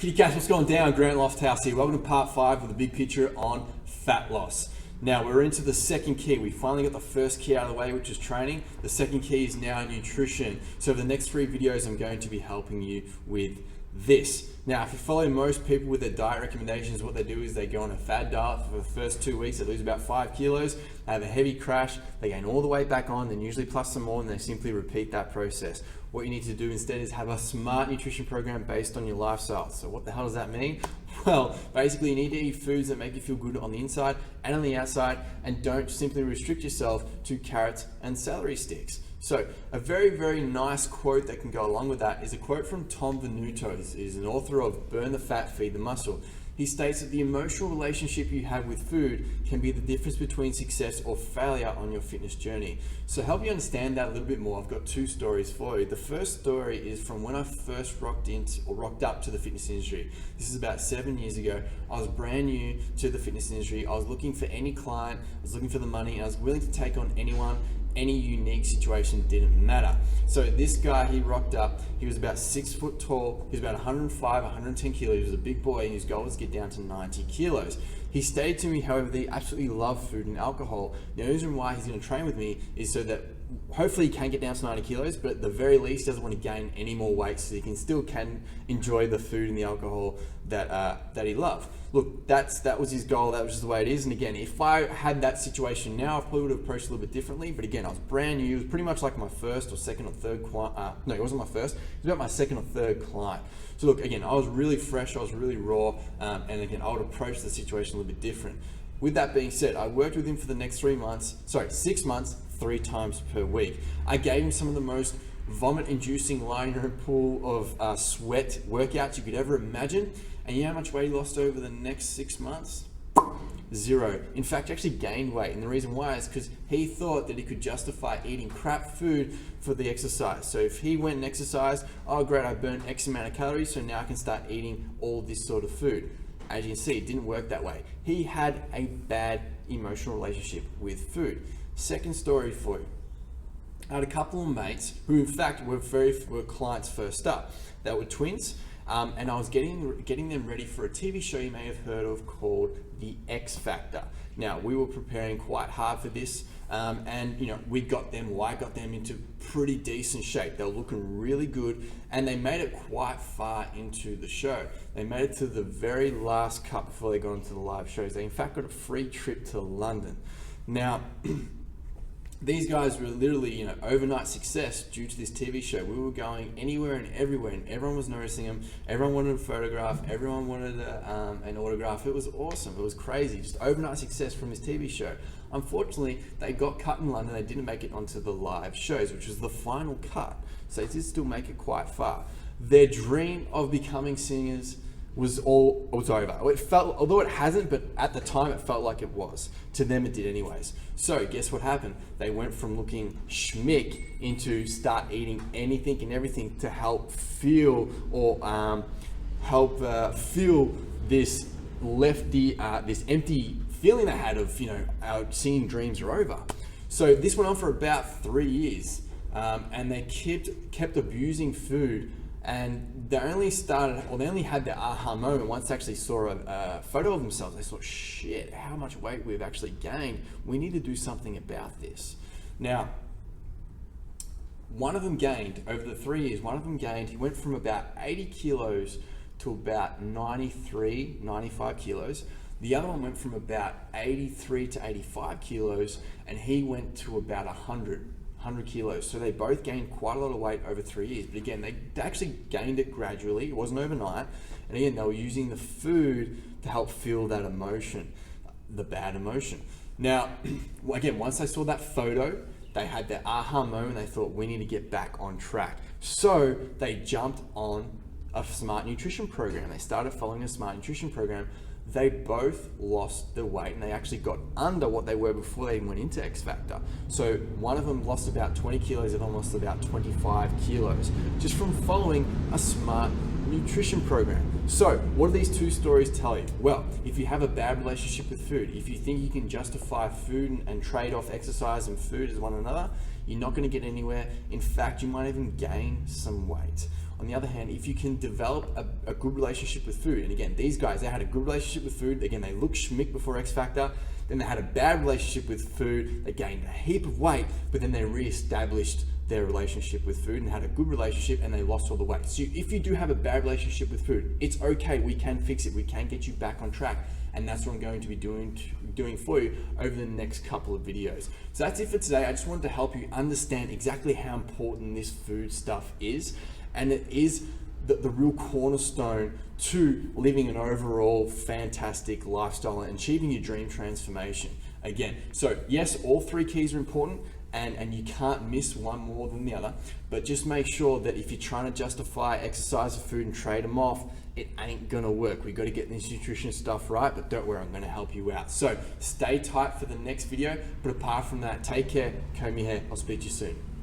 Kitty cats, what's going down? Grant Lofthouse here. Welcome to part 5 of the big picture on fat loss. Now we're into the second key. We finally got the first key out of the way, which is training. The second key is now nutrition. So over the next 3 videos, I'm going to be helping you with this. Now, if you follow most people with their diet recommendations, what they do is they go on a fad diet for the first 2 weeks, they lose about 5 kilos, they have a heavy crash, they gain all the way back on, then usually plus some more, and they simply repeat that process. What you need to do instead is have a smart nutrition program based on your lifestyle. So what the hell does that mean? Well, basically you need to eat foods that make you feel good on the inside and on the outside, and don't simply restrict yourself to carrots and celery sticks. So a very, very nice quote that can go along with that is a quote from Tom Venuto. He's an author of Burn the Fat, Feed the Muscle. He states that the emotional relationship you have with food can be the difference between success or failure on your fitness journey. So to help you understand that a little bit more, I've got 2 stories for you. The first story is from when I first rocked up to the fitness industry. This is about 7 years ago. I was brand new to the fitness industry. I was looking for any client, I was looking for the money, and I was willing to take on anyone. Any unique situation didn't matter. So this guy, he rocked up. He was about 6 foot tall. He was about 105, 110 kilos. He was a big boy, and his goal was to get down to 90 kilos. He stated to me, however, that he absolutely loved food and alcohol. The only reason why he's going to train with me is so that hopefully he can get down to 90 kilos, but at the very least he doesn't want to gain any more weight, so he can enjoy the food and the alcohol that he loved. Look, that was his goal. That was just the way it is. And again, if I had that situation now, I probably would have approached it a little bit differently. But again, I was brand new. It was pretty much like my first or second or third client. No, it wasn't my first. It was about my second or third client. So look, again, I was really fresh. I was really raw. And again, I would approach the situation a little bit different. With that being said, I worked with him for the next 6 months, 3 times per week. I gave him some of the most vomit-inducing lying in a pool of sweat workouts you could ever imagine. And you know how much weight he lost over the next 6 months? 0. In fact, he actually gained weight. And the reason why is because he thought that he could justify eating crap food for the exercise. So if he went and exercised, oh great, I burned X amount of calories, so now I can start eating all this sort of food. As you can see, it didn't work that way. He had a bad emotional relationship with food. Second story for you. I had a couple of mates who in fact were clients first up. They were twins. And I was getting them ready for a TV show you may have heard of called The X Factor. Now, we were preparing quite hard for this, and I got them into pretty decent shape. They were looking really good, and they made it quite far into the show. They made it to the very last cut before they got into the live shows. They in fact got a free trip to London. Now, these guys were literally, overnight success due to this TV show. We were going anywhere and everywhere, and everyone was noticing them. Everyone wanted a photograph. Everyone wanted an autograph. It was awesome. It was crazy. Just overnight success from this TV show. Unfortunately, they got cut in London. They didn't make it onto the live shows, which was the final cut. So they did still make it quite far. Their dream of becoming singers was over. It felt, although it hasn't, but at the time it felt like it was. To them it did anyways. So guess what happened? They went from looking schmick into start eating anything and everything to help feel this this empty feeling they had of, our singing dreams are over. So this went on for about 3 years, and they kept abusing food. And they only had their aha moment once they actually saw a photo of themselves. They thought, shit, how much weight we've actually gained. We need to do something about this. Now, one of them gained, over the 3 years, he went from about 80 kilos to about 93, 95 kilos. The other one went from about 83 to 85 kilos, and he went to about 100 kilos. So they both gained quite a lot of weight over 3 years. But again, they actually gained it gradually. It wasn't overnight. And again, they were using the food to help feel that emotion, the bad emotion. Now, again, once they saw that photo, they had their aha moment. They thought, we need to get back on track. So they jumped on a smart nutrition program. They started following a smart nutrition program. They both lost their weight, and they actually got under what they were before they went into X Factor. So one of them lost about 20 kilos, the other one lost about 25 kilos, just from following a smart nutrition program. So what do these 2 stories tell you? Well, if you have a bad relationship with food, if you think you can justify food and trade off exercise and food as one another, you're not going to get anywhere. In fact, you might even gain some weight. On the other hand, if you can develop a good relationship with food, and again, these guys, they had a good relationship with food. Again, they looked schmick before X Factor. Then they had a bad relationship with food. They gained a heap of weight, but then they re-established their relationship with food and had a good relationship, and they lost all the weight. So if you do have a bad relationship with food, it's okay. We can fix it. We can get you back on track. And that's what I'm going to be doing for you over the next couple of videos. So that's it for today. I just wanted to help you understand exactly how important this food stuff is. And it is the real cornerstone to living an overall fantastic lifestyle and achieving your dream transformation. Again, so yes, all three keys are important, and you can't miss one more than the other, but just make sure that if you're trying to justify exercise or food and trade them off, it ain't gonna work. We got to get this nutrition stuff right, but don't worry, I'm gonna help you out. So stay tight for the next video, but apart from that, take care, comb your hair, I'll speak to you soon.